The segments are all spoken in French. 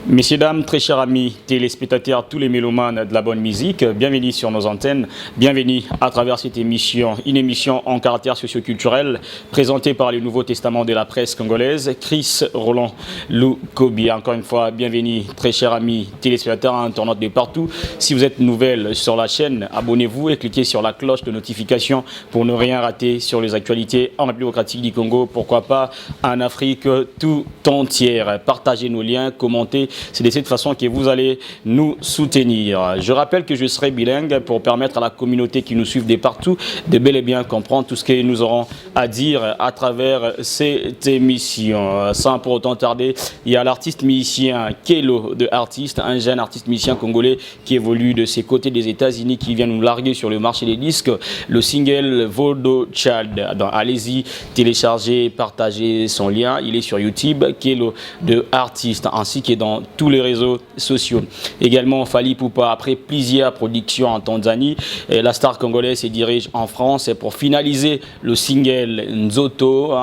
Messieurs, dames, très chers amis téléspectateurs, tous les mélomanes de la bonne musique, bienvenue sur nos antennes, bienvenue à travers cette émission, une émission en caractère socioculturel présentée par le Nouveau Testament de la presse congolaise, Chris Roland Loukobi. Encore une fois, bienvenue, très chers amis téléspectateurs, internautes de partout. Si vous êtes nouvelle sur la chaîne, abonnez-vous et cliquez sur la cloche de notification pour ne rien rater sur les actualités en République démocratique du Congo, pourquoi pas en Afrique tout entière. Partagez nos liens, commentez. C'est de cette façon que vous allez nous soutenir. Je rappelle que je serai bilingue pour permettre à la communauté qui nous suit de partout de bel et bien comprendre tout ce que nous aurons à dire à travers cette émission. Sans pour autant tarder, il y a l'artiste musicien Kelo de Artiste, un jeune artiste musicien congolais qui évolue de ses côtés des États-Unis, qui vient nous larguer sur le marché des disques. Le single Vodo Child. Allez-y, téléchargez, partagez son lien. Il est sur YouTube, Kelo de Artiste, ainsi que dans tous les réseaux sociaux. Également, Fally Ipupa, après plusieurs productions en Tanzanie, la star congolaise se dirige en France pour finaliser le single Nzoto,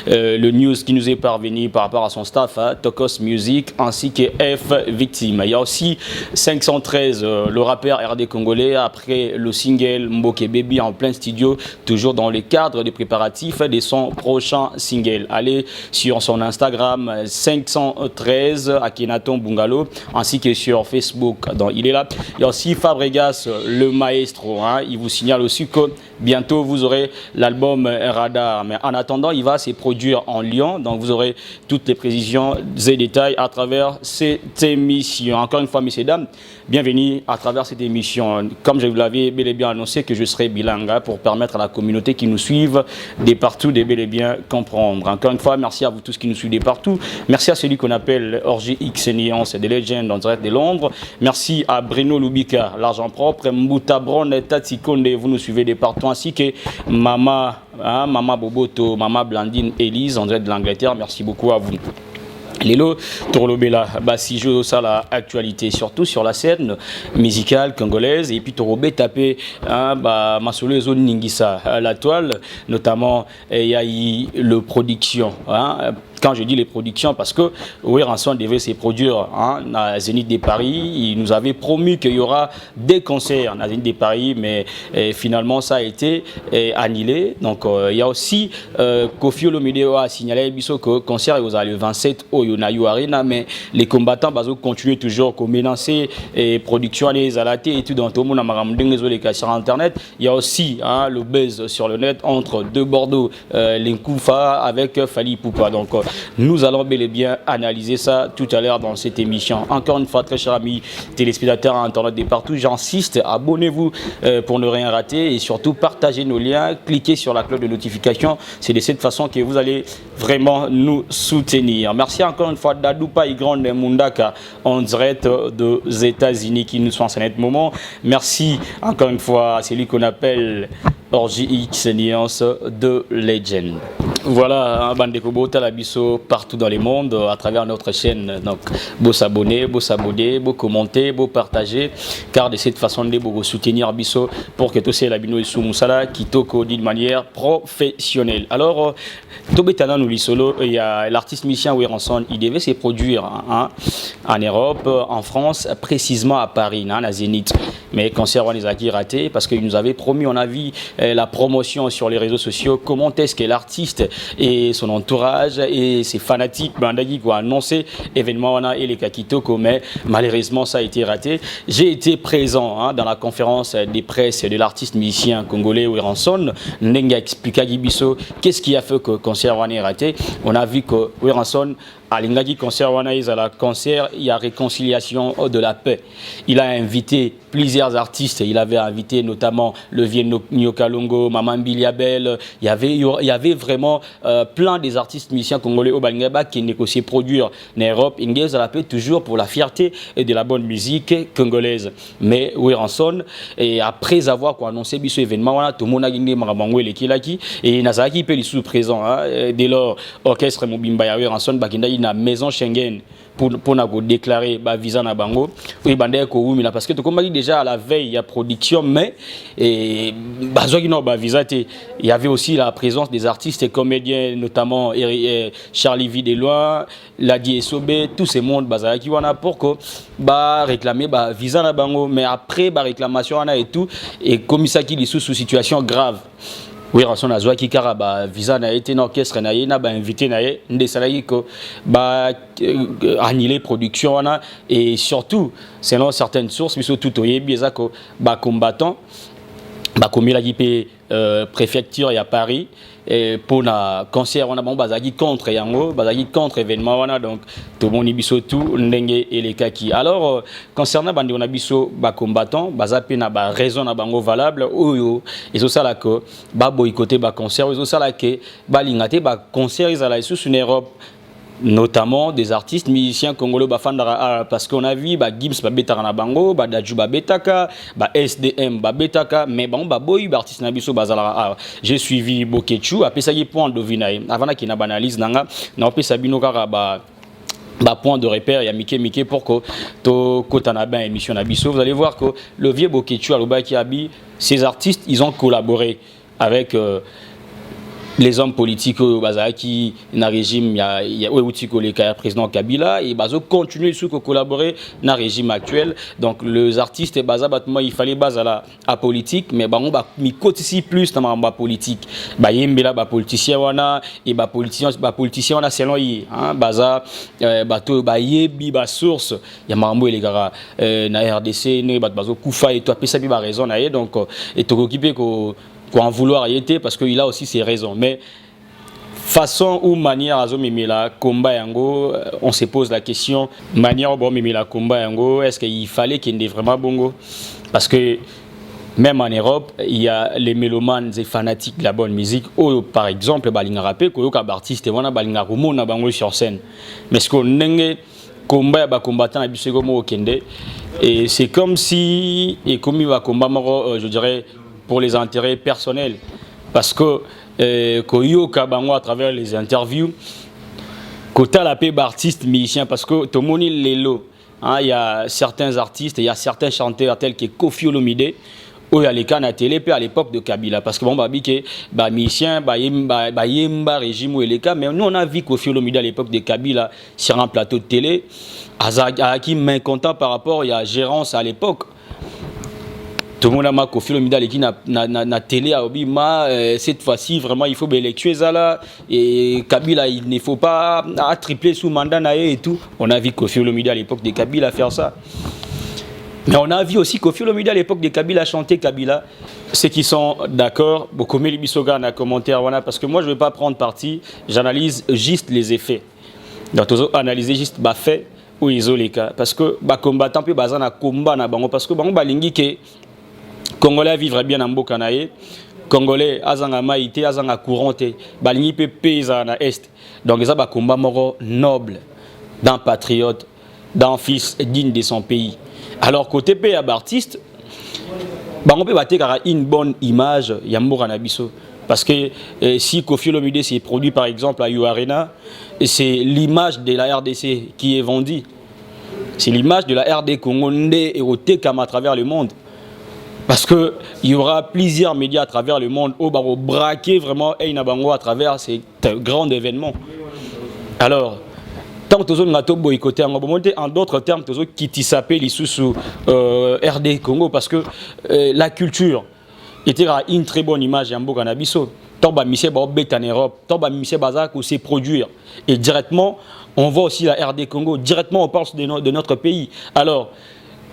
le news qui nous est parvenu par rapport à son staff, Tokos Music, ainsi que F Victime. Il y a aussi 513, le rappeur RD congolais, après le single Mboke Baby en plein studio, toujours dans le cadre des préparatifs de son prochain single. Allez sur son Instagram 513 à Kenaton Bungalo, ainsi que sur Facebook. Donc, il est là. Il y a aussi Fabregas, le maestro. Il vous signale aussi que bientôt vous aurez l'album Radar. Mais en attendant, il va se produire en Lyon. Donc vous aurez toutes les précisions et détails à travers cette émission. Encore une fois, messieurs et dames, bienvenue à travers cette émission. Comme je vous l'avais bel et bien annoncé que je serai bilingue pour permettre à la communauté qui nous suive de partout de bel et bien comprendre. Encore une fois, merci à vous tous qui nous suivez de partout. Merci à celui qu'on appelle Orgy X Nuance de Legend en direct de Londres. Merci à Bruno Lubika, l'argent propre, Mboutabron, Tati Konde, vous nous suivez de partout, ainsi que Mama Boboto, Mama Blandine Elise en direct de l'Angleterre. Merci beaucoup à vous. Lelo Torlobela Basijo, ça la actualité surtout sur la scène musicale congolaise, et puis Torobé tapé Masolo Zone Ningisa la toile, notamment il y a eu le production. Quand je dis les productions, parce que Ranson devait se produire à Zénith de Paris, il nous avait promis qu'il y aura des concerts à Zénith de Paris, mais finalement ça a été annulé. Donc il y a aussi Kofi Olomide a signalé que le concert est le 27 au Yonayu Arena, mais les combattants continuent toujours à menacer et production les alatés et tout dans tout le monde les sur internet. Il y a aussi le buzz sur le net entre deux Bordeaux, l'Inkoufa avec Fally Ipupa. Donc nous allons bel et bien analyser ça tout à l'heure dans cette émission. Encore une fois, très chers amis téléspectateurs à internet de partout, j'insiste, abonnez-vous pour ne rien rater et surtout partagez nos liens, cliquez sur la cloche de notification. C'est de cette façon que vous allez vraiment nous soutenir. Merci encore une fois d'Adoupa Igrande Mundaka en direct des États-Unis qui nous sont en ce moment. Merci encore une fois à celui qu'on appelle Orgy X Nuance de Legend. Voilà, Bandeko Bota Labiso partout dans le monde à travers notre chaîne. Donc, beau s'abonner, beau commenter, beau partager, car de cette façon, de beau soutenir Biso pour que tous ces labino et Moussala qui toquent d'une manière professionnelle. Alors, Tobetana nous solo, il y a l'artiste musicien Ranson, il devait se produire en Europe, en France, précisément à Paris, à Zénith. Mais concert on les a raté parce qu'il nous avait promis, on a vu la promotion sur les réseaux sociaux, comment est-ce que l'artiste et son entourage et ses fanatiques ont annoncé l'événement et les Kakitoko, mais malheureusement ça a été raté. J'ai été présent dans la conférence des presse de l'artiste musicien congolais Ranson. Nenga expliqua Gibiso qu'est-ce qui a fait que le concert est raté. On a vu que Ranson à l'Ingagi concert il y a réconciliation de la paix. Il a invité plusieurs artistes. Il avait invité notamment le vieux Nyokalongo, Maman Biliabel. Il y avait vraiment plein des artistes musiciens congolais au Balingaba qui négociaient produire en Europe. Ingez à la paix toujours pour la fierté et de la bonne musique congolaise. Mais Ranson, et après avoir annoncé ce événement, tout le monde a gagné Marabango et Kilaki et Nazaki peut les sous présents. Dès lors, orchestre Mobimba Ranson Bakindai na maison Schengen pour déclarer ba visa na bango oui bandé ko wumila parce que to comme déjà à la veille il y a production mais et bazoki no ba visa il y avait aussi la présence des artistes et comédiens notamment Charlie Videlois, Ladi Esobé, tous ces mondes bazaki wana pour que ba réclamer ba visa na bango mais après ba réclamation ana et tout et comme ça qui sous situation grave. Oui, on a joué qui caraba visa na été orchestre na yé na ba invité na yé ndé salaki ko ba annuler production wana et surtout selon certaines sources biso tout oyebi ezako ba combattant ba komila qui préfecture et à Paris et pour un concert on a bon bazaki contre yango bazaki contre événement wana donc tout le monde biso tout ndenge et les kaki alors concernant bandi on a biso ba combattant bazape na ba raison na bango valable oyo et ça là que ba boycotter ba concert et ça là que ba lingate ba concert ils allaient sous une Europe notamment des artistes musiciens congolais parce qu'on a vu Gims betaka na bango Daju betaka SDM betaka mais bon boy artiste na biso bazala j'ai suivi Bokechu après ça y point deviner avant qu'il na banalise nanga na opesa bino kaka point de repère il y a Mike pour que to kotana ben émission na biso vous allez voir que le vieux Bokechu aloba qui abi ces artistes ils ont collaboré avec les hommes politiques qui na régime il y a le président Kabila et bazo continuer sous collaborer na régime actuel donc les artistes et bazabattement il fallait base à politique mais on va ici plus dans ma politique yembela ba politicien wana et ba politicien wana selon yi hein baza bato yebi ba source ya mambo les gars na RDC ne bazo kufa et toi pesa bi ba raison na donc et to occuper ko en vouloir y était parce qu'il a aussi ses raisons mais façon ou manière à la combat yango on se pose la question manière bon la combat yango est-ce qu'il fallait qu'il y ait vraiment bongo parce que même en Europe il y a les mélomanes et fanatiques de la bonne musique ou par exemple balinga rapé ko yoka artiste wana balinga rumo na bango sur scène mais ce qu'on nenge combat ba combattant na biso ko mo kende et c'est comme si et comme il va combat je dirais pour les intérêts personnels parce que Koyoka bango à travers les interviews kota la paix artistes musiciens parce que tout le monde lelo il y a certains artistes il y a certains chanteurs tels que Koffi Olomide ou il y a les cannes à télé à l'époque de Kabila parce que bon babique musicien yemba régime ou les cas mais nous on a vu Koffi Olomide à l'époque de Kabila sur un plateau de télé qui mécontent par rapport il y a gérance à l'époque. Tout le monde a marqué au film qui na télé à Obima cette fois-ci vraiment il faut tuer ça là et Kabila il ne faut pas tripler sous mandat et tout on a vu Koffi Olomide à l'époque de Kabila faire ça mais on a vu aussi Koffi Olomide à l'époque de Kabila chanter Kabila ceux qui sont d'accord beaucoup mais les bisoga na commentaire voilà parce que moi je vais pas prendre parti j'analyse juste les effets donc analyser juste fait ou isoler cas parce que combattant peu bazana combat na bango parce que bango balingi ke Congolais vivrait bien en Bokanaye. Congolais azanga maïté, azanga couranté. Balingi pe paysa na est. Donc ça ba combat moro noble, d'un patriote, d'un fils digne de son pays. Alors côté pays artiste, on peut battre une bonne image Yamboura Nabiso. Parce que si Koffi Olomide s'est produit par exemple à U Arena, c'est l'image de la RDC qui est vendue. C'est l'image de la RD Congo et au Tekam à travers le monde. Parce qu'il y aura plusieurs médias à travers le monde où on va braquer vraiment Einabango à travers ces grands événements. Alors, tant que nous avons boycotté, en d'autres termes, nous avons quitté les sous RD Congo parce que la culture était une très bonne image de Mboka Nabiso. Tant que nous avons en Europe, tant que nous avons aussi produire. Et directement, on voit aussi la RD Congo. Directement, on parle de notre pays. Alors,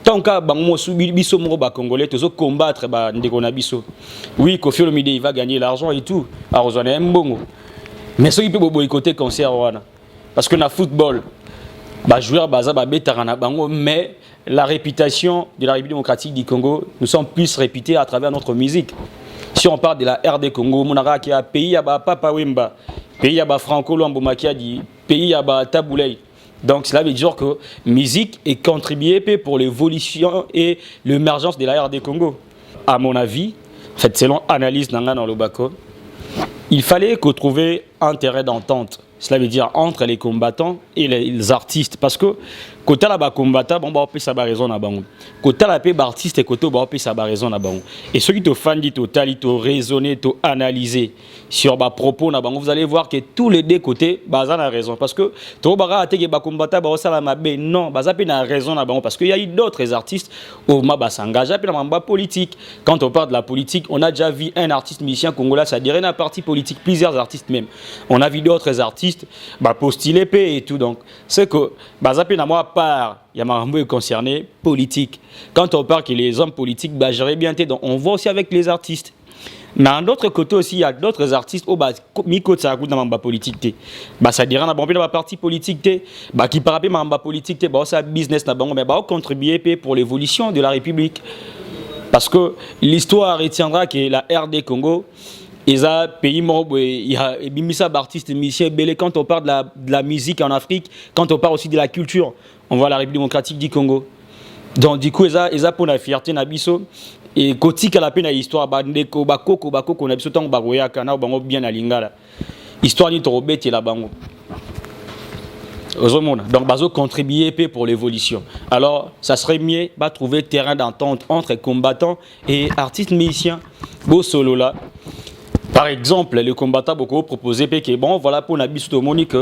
tant que bango biso mo ba congolais tozo combattre ba ndeko na biso oui Koffi Olomide il va gagner l'argent et tout a rejoindre mbongo mais ceux qui peut boycotter concert wana parce que na football ba joueur baza ba betara na bango mais la réputation de la République démocratique du Congo nous sommes plus réputés à travers notre musique si on parle de la RD Congo monara qui a pays ya ba Papa Wemba pays ya ba Franco Luambo Makiadi pays ya ba Taboulay. Donc cela veut dire que la musique est contribuée pour l'évolution et l'émergence de la RD Congo. À mon avis, en fait, selon l'analyse dans le Bako, il fallait qu'on trouve un terrain d'entente cela veut dire entre les combattants et les artistes. Parce que côté là-bas combattant, bon, bah, ça va raison là-bas. Côté là-bas artiste et côté bah, ça va raison là-bas. Et ceux qui te font dit total, ils te raisonner, te analyser sur bah propos là-bas, vous allez voir que tous les deux côtés, bah ça a raison. Parce que tout bah attaquer bah combattant, bah ça la mabé non, bah ça peut a raison là-bas. Parce qu'il y a eu d'autres artistes où bah s'engager puis dans le politique. Quand on parle de la politique, on a déjà vu un artiste musicien congolais, ça dirait un parti politique, plusieurs artistes même. On a vu d'autres artistes bah postuler et tout. Donc c'est que bah ça peut à moi part, il y a un concerné politique. Quand on parle que les hommes politiques, bah j'aurais bien été. Donc on voit aussi avec les artistes. Mais en d'autres côtés aussi, il y a d'autres artistes qui ça dans la politique. Bah, ça dirait dans la partie politique, qui par rapport à la politique, ça business, mais contribuer pour l'évolution de la République. Parce que l'histoire retiendra que la RD Congo, ils ont pays il y a des artistes, musiciens, quand on parle de la musique en Afrique, quand on parle aussi de la culture, on voit la République démocratique du Congo. Donc du coup, ils ont pour la fierté nabiso. Et kotika la peine histoire bandeko bakoko na biso tango baroya kana bango bien na lingala histoire ni torobeti la bango ozomona donc bazo contribuer pour l'évolution. Alors ça serait mieux bah trouver terrain d'entente entre combattants et artistes musiciens beau solo là. Par exemple, les combattants beaucoup proposé que bon voilà pour na biso monique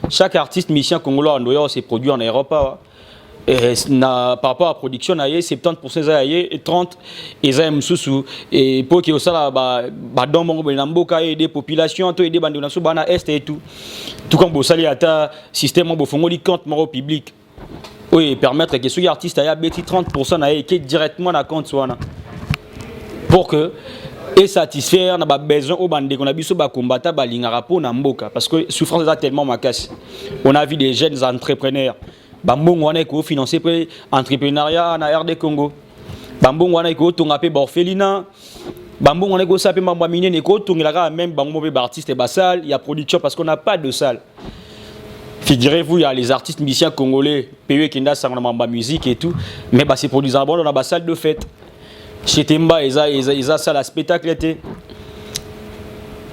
chaque artiste musicien congolais en doit se produire en Europe. Et par rapport à la production, 70% et 30% et pour que ça des populations, des bandes est et tout. Tout comme vous savez, un système de compte public. Oui, permettre que ceux artistes aient 30% qui directement dans compte pour que et satisfaire na besoin au bande qu'on a biso ba combattre ba lingara pour na mboka parce que souffrance est tellement macasse. On a vu des jeunes entrepreneurs Bambong wana ko financer pour entrepreneuriat na RD Congo. Bambong wana ko tonga pe orphelinat. Bambong wana ko sapé mamba mine ko tonga même bango be artiste et salle, il y a production parce qu'on n'a pas de salle. Figurez-vous, il y a les artistes musiciens congolais, PE Kenda sang mamba musique et tout, mais bah c'est produisant dans la salle de fête. Chez Temba ils a salle à spectacle été.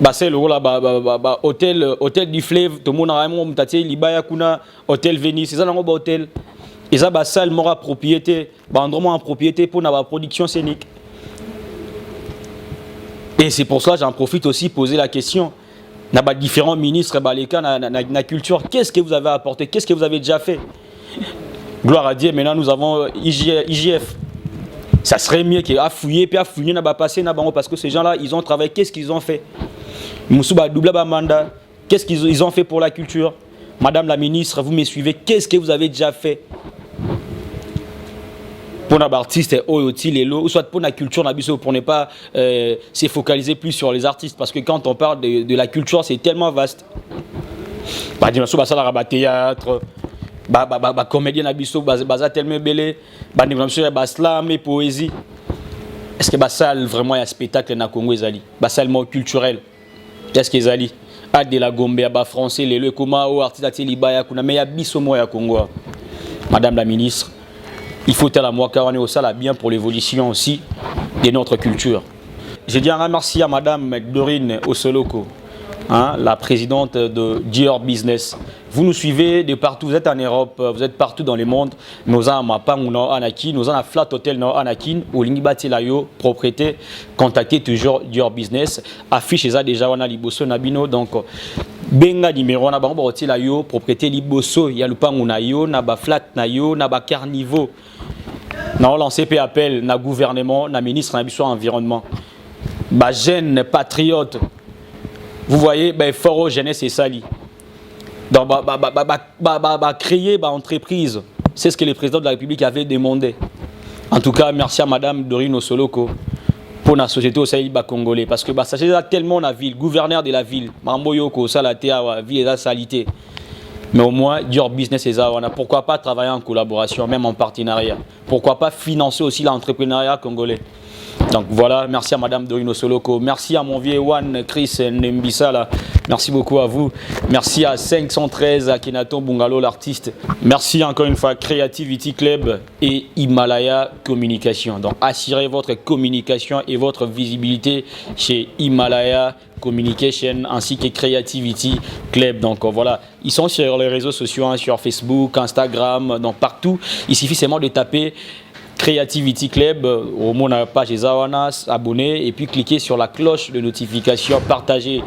Bah c'est le là hôtel du fleuve tout le monde a vraiment tati libaya kuna hôtel Venise c'est ça dans hôtel ils a salle mora propriété bah endroit en propriété pour la production scénique et c'est pour ça j'en profite aussi poser la question na ba différents ministres bah les cas na culture qu'est-ce que vous avez apporté qu'est-ce que vous avez déjà fait gloire à Dieu maintenant nous avons IGF ça serait mieux qu'à fouiller puis à fouiller na ba passer na bango parce que ces gens là ils ont travaillé qu'est-ce qu'ils ont fait Moussouba double mandat. Qu'est-ce qu'ils ont fait pour la culture? Madame la ministre, vous me suivez. Qu'est-ce que vous avez déjà fait pour les artistes ou soit pour la culture pour ne pas se focaliser plus sur les artistes parce que quand on parle de la culture c'est tellement vaste. Bah dis-moi ça la théâtre, comédien abisso, tellement belé, slam et poésie. Est-ce que ça vraiment un spectacle na Congo ezali? Seulement culturel. Qu'est-ce qu'ils allaient à de la Gombe à français les le comment au artiste libaya kuna mais ya biso mo ya Congo. Madame la ministre, il faut tellement moi car on est au sala bien pour l'évolution aussi de notre culture. Je dis un merci à madame Dorine Osoloko, hein, la présidente de Dior Business. Vous nous suivez de partout, vous êtes en Europe, vous êtes partout dans le monde. Nous avons Mapanguna Anakin, nous avons Flat Hotel Anakin, ou Lingibati Layo, propriété. Contactez toujours Dior Business. Affiche ça déjà, on a Liboso Nabino. Donc, Benga numéro, on a Bango Hotel Layo, propriété Liboso, Yalupanguna Yo, Naba Flat Nayo, Naba Carnivo. Nous avons lancé appel na gouvernement, na ministre de l'environnement. Ba jeune patriote. Vous voyez, fort jeunesse et sali. Donc, créer une entreprise, c'est ce que le président de la République avait demandé. En tout cas, merci à Madame Dorine Osoloko pour la société au Sahel congolais. Parce que ça c'est tellement la ville, gouverneur de la ville, Mamboyoko, Salatea, la ville et la salité. Mais au moins, Dior Business et ça, pourquoi pas travailler en collaboration, même en partenariat. Pourquoi pas financer aussi l'entrepreneuriat congolais. Donc voilà, merci à Madame Dorino Soloko, merci à mon vieux Juan Chris Nembisala, merci beaucoup à vous, merci à 513 à Kenaton Bungalo l'artiste, merci encore une fois à Creativity Club et Himalaya Communication. Donc assurez votre communication et votre visibilité chez Himalaya Communication ainsi que Creativity Club. Donc voilà, ils sont sur les réseaux sociaux, hein, sur Facebook, Instagram, donc partout. Il suffit seulement de taper Creativity Club, au moins la page des Awanas, abonner et puis cliquer sur la cloche de notification, partager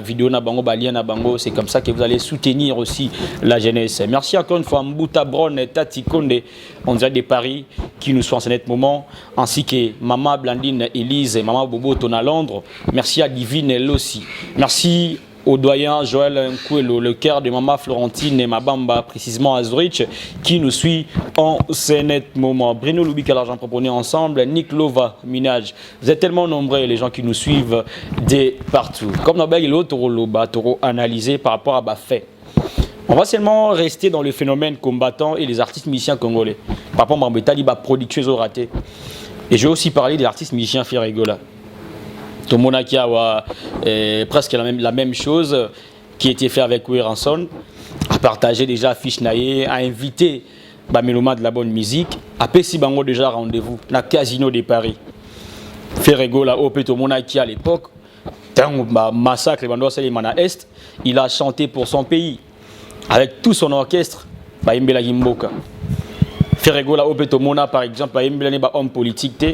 vidéo na bango, lien na bango, c'est comme ça que vous allez soutenir aussi la jeunesse. Merci encore une fois Mbouta Bron et Tati Konde, on dirait des Paris qui nous sont en ce moment, ainsi que Maman Blandine Elise et Maman Bobo Tona Londres. Merci à Divine elle aussi. Merci au doyen Joël Nkwelo, le cœur de Maman Florentine et Mabamba, précisément à Zurich, qui nous suit en ce moment. Bruno Loubi, que l'argent proposé ensemble, Nick Lova, Minage. Vous êtes tellement nombreux, les gens qui nous suivent de partout. Comme dans l'autre Loba, Toro analysé par rapport à Bafé. On va seulement rester dans le phénomène combattant et les artistes musiciens congolais. Par rapport à Mambetali, productueux au raté. Et je vais aussi parler des artistes musiciens Ferregola. Tout le monde a presque la même chose qui a été fait avec Ranson, à partager déjà affiche naïe, à inviter Méloma de la bonne musique, à Pessi Bango déjà rendez-vous, dans le Casino de Paris. Ferregola, au tout le monde à l'époque, dans le massacre de Est, il a chanté pour son pays, avec tout son orchestre, Mbela Gimboka. Ferregola, au tout le monde par exemple, homme politique,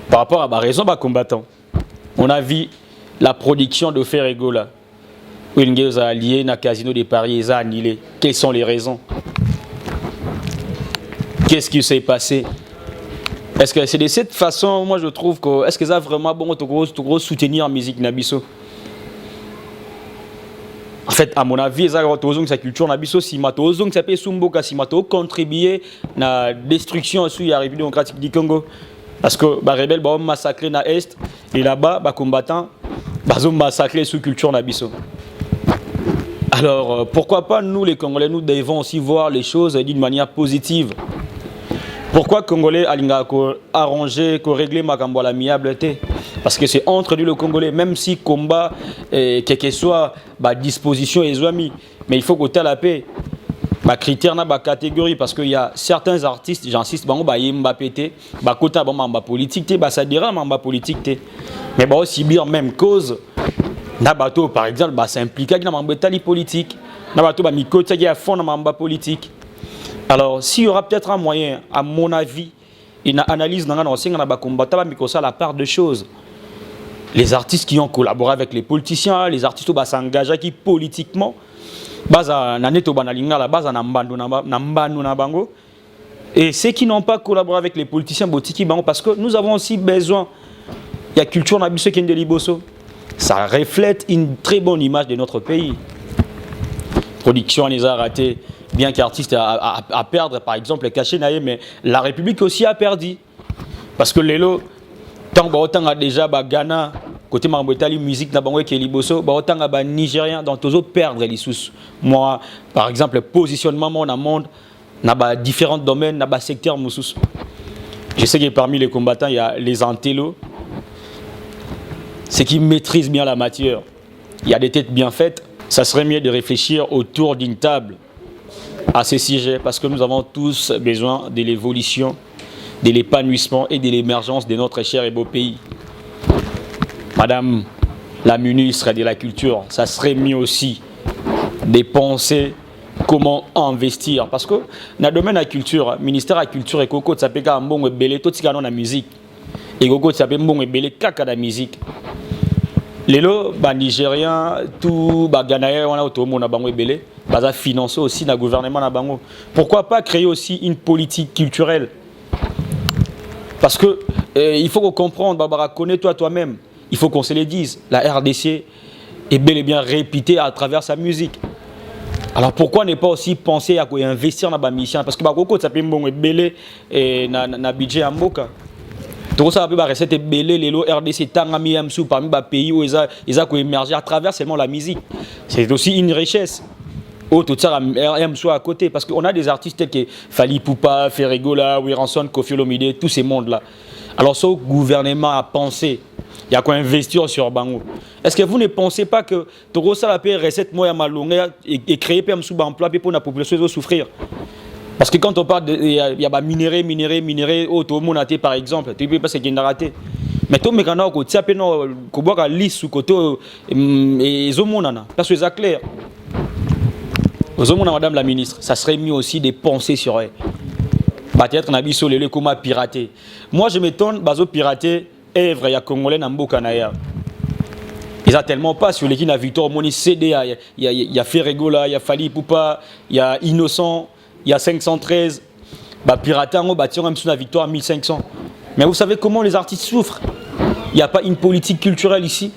par rapport à la raison des combattants. On a vu la production de Ferregola. Où il a allié dans le Casino de Paris, ils ont annulé. Quelles sont les raisons? Qu'est-ce qui s'est passé? Est-ce que c'est de cette façon, moi je trouve que, est-ce que ça a vraiment bon de soutenir la musique Nabiso? En fait, à mon avis, ça a sa culture Nabiso, si Matozong, ça peut contribuer à la destruction de la République démocratique du Congo. Parce que les rebelles ont massacré dans l'Est et là-bas, les combattants ont massacré sous culture Nabiso. Alors, pourquoi pas nous, les Congolais, nous devons aussi voir les choses d'une manière positive. Pourquoi les Congolais ont arrangé, régler ma à l'amiabilité? Parce que c'est entre nous, les Congolais, même si combat, quelle que soit la disposition et amis, mais il faut que tu aies la paix. Bah critère na ba catégorie parce qu'il y a certains artistes, j'insiste, bango ba yemba pété, ba kota ba mamba politique té, ba ça dira mamba politique té. Mais ba aussi bien même cause na bato par exemple ba s'impliquer dans mamba tali politique, na bato ba mikota qui a fond dans mamba politique. Alors s'il y aura peut-être un moyen, à mon avis, une analyse dans na ba combattant ba mikosa la part de choses. Les artistes qui ont collaboré avec les politiciens, les artistes qui s'engagent qui politiquement et ceux qui n'ont pas collaboré avec les politiciens parce que nous avons aussi besoin il y a culture nabiso qui est de liboso, ça reflète une très bonne image de notre pays. Production les a raté, bien qu'artiste à perdre par exemple les cachets naïe, mais la République aussi a perdu parce que l'élo tant autant a déjà Ghana côté Mambetali musique na bango qui liboso ba autant ba nigérien dans tous perdre les sous. Moi par exemple positionnement mon monde na ba différents domaines na ba secteur moussous. Je sais que parmi les combattants il y a les antélos, ceux qui maîtrisent bien la matière. Il y a des têtes bien faites, ça serait mieux de réfléchir autour d'une table à ces sujets parce que nous avons tous besoin de l'évolution, de l'épanouissement et de l'émergence de notre cher et beau pays. Madame la ministre de la Culture, ça serait mieux aussi de penser comment investir. Parce que dans le domaine de la culture, le ministère de la Culture et Coco, ça peut être un bon belé, tout ce qui est dans la musique. Et Coco, ça peut être un bon belé, caca la musique. Les lots, les Nigériens, tout les Ghanéens, on a tout le monde a belé, ils financé aussi le gouvernement. Pourquoi pas créer aussi une politique culturelle? Parce que il faut comprendre, Barbara, connais-toi toi-même. Il faut qu'on se le dise. La RDC est bel et bien réputée à travers sa musique. Alors pourquoi ne pas aussi penser à investir dans la mission? Parce que ça peut être belé et na budget en boka. Tout ça peut rester belé les lots RDC tangami amsou parmi les pays où ils ont émergé à travers seulement la musique. C'est aussi une richesse. Tout ça à côté parce qu'on a des artistes tels que Fali Poupa, Ferregola, Ranson, Kofi Olomide, tous ces mondes là. Alors ce gouvernement a pensé, il y a quoi investir sur Bango. Est-ce que vous ne pensez pas que Toro ça la paix recette moya malonga et créer PM sous emploi pour la population de souffrir? Parce que quand on parle de il y a minerai au tout le monde a été par exemple, tu peux pas se gagner raté. Mais tout me kana ko tiape no ko boka liste koto et zomonana parce que ça clair. Zomona madame la ministre, ça serait mieux aussi de penser sur elle. Peut-être on a vu sur les comment pirater. Moi je m'étonne bazo pirater œuvre ya congolais na mboka na ya. Ils ont tellement pas sur l'équipe de Victor Moni CDA, il y a Ferregola, il y a Fali Poupa, il y a Innocent, il y a 513. Bah pirater en bâtiment même sur la victoire à 1500. Mais vous savez comment les artistes souffrent? Il n'y a pas une politique culturelle ici.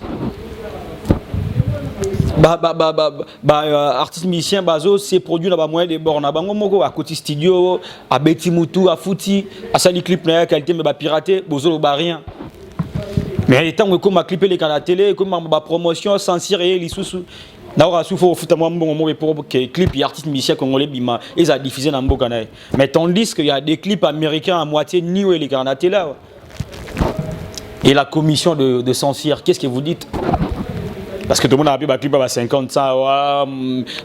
Artiste musicien bazo c'est produit dans moyen de bornes à bango moko à côté studio à Betty Moutou à Fouti à sali clip na qualité mais pirater bozo ba rien. Mais tant que comme clipper les canaux télé comme ma promotion sans cirer les sous d'avoir souffert au foot à moi pour que clip et artistes musiciens congolais bima ils a diffusé dans mboka na. Mais tandis qu'il y a des clips américains à moitié ni les canaux télé et la commission de censure qu'est-ce que vous dites? Parce que tout le monde a appelé clip à 50 ça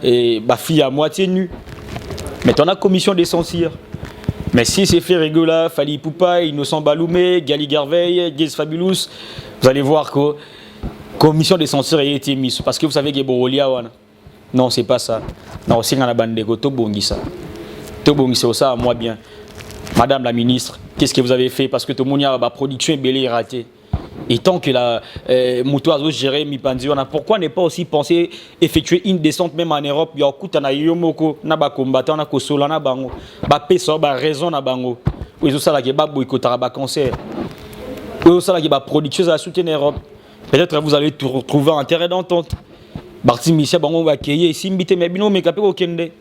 et fille à moitié nue. Mais on a commission de censure. Mais si c'est fait régulier, Fali Poupa, Innocent Baloumé, Gali Garveille, Giz Fabulous, vous allez voir que commission de censure a été mise. Parce que vous savez qu'il y a Borolia. Non, c'est pas ça. Non, c'est dans la bande de Goto Bongisa. Tout Bongisa, ça, moi bien. Madame la ministre, qu'est-ce que vous avez fait? Parce que tout le monde a la production est belée et ratée. Et tant que la Moutoazo géré Mipandi, pourquoi ne pas aussi penser effectuer une descente même en Europe? Il y a un yomoko na ba combattant na kosola na bango ba peso ba raison na bango ils ont ça là qui ba boycotter ba cancer ils ont ça là qui ba production à soutenir Europe. Peut-être vous allez trouver un terrain d'entente. Barti Michel bango va accueillir ici mbité mais bino me capé au kende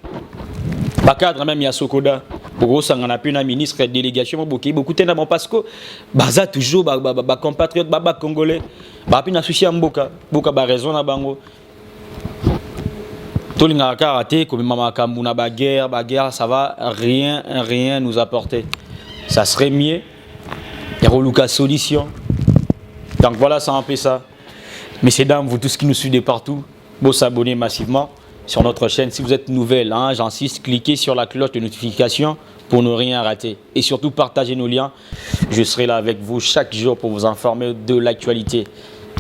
ba cadre même ya Sokoda. Pour ça, on a pu une ministre de délégation beaucoup de parce que baza toujours ba compatriotes ba congolais ba pu na souci à mboka boka ba raison na bango to linga karaté comme mama kambuna ba guerre ça va rien nous apporter. Ça serait mieux il y a relouka solution. Donc voilà, ça un peu ça. Messieurs dames, vous tous qui nous suivez de partout, vous s'abonnez massivement sur notre chaîne. Si vous êtes nouvelle, j'insiste, cliquez sur la cloche de notification pour ne rien rater. Et surtout, partagez nos liens. Je serai là avec vous chaque jour pour vous informer de l'actualité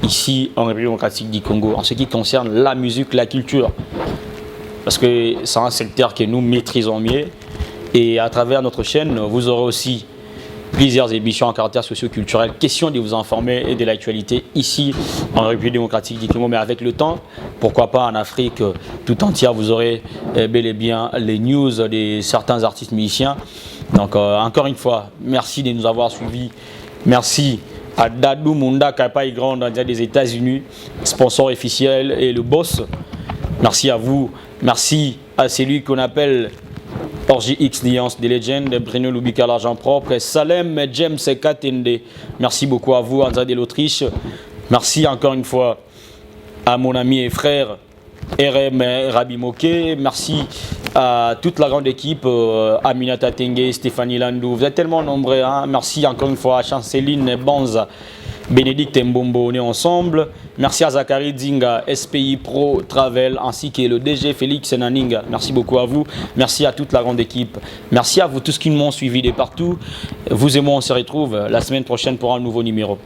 ici en République démocratique du Congo, en ce qui concerne la musique, la culture. Parce que c'est un secteur que nous maîtrisons mieux. Et à travers notre chaîne, vous aurez aussi plusieurs émissions en caractère socio-culturel, question de vous informer et de l'actualité ici en République démocratique du Congo, mais avec le temps, pourquoi pas en Afrique tout entière, vous aurez bel et bien les news de certains artistes musiciens. Donc encore une fois, merci de nous avoir suivis, merci à Dadou Munda Kapai Grand des États-Unis, sponsor officiel et le boss. Merci à vous, merci à celui qu'on appelle Orgy X Alliance des Legends, Bruno Lubika l'argent propre, Salem James Katende. Merci beaucoup à vous, Anza de l'Autriche. Merci encore une fois à mon ami et frère RM Rabi Moké. Merci à toute la grande équipe, Aminata Tengue, Stéphanie Landou. Vous êtes tellement nombreux. Merci encore une fois à Chanceline Banza, Bénédicte Mbombo, on est ensemble. Merci à Zachary Zinga, SPI Pro Travel, ainsi que le DG Félix Naninga. Merci beaucoup à vous. Merci à toute la grande équipe. Merci à vous tous qui m'ont suivi de partout. Vous et moi, on se retrouve la semaine prochaine pour un nouveau numéro.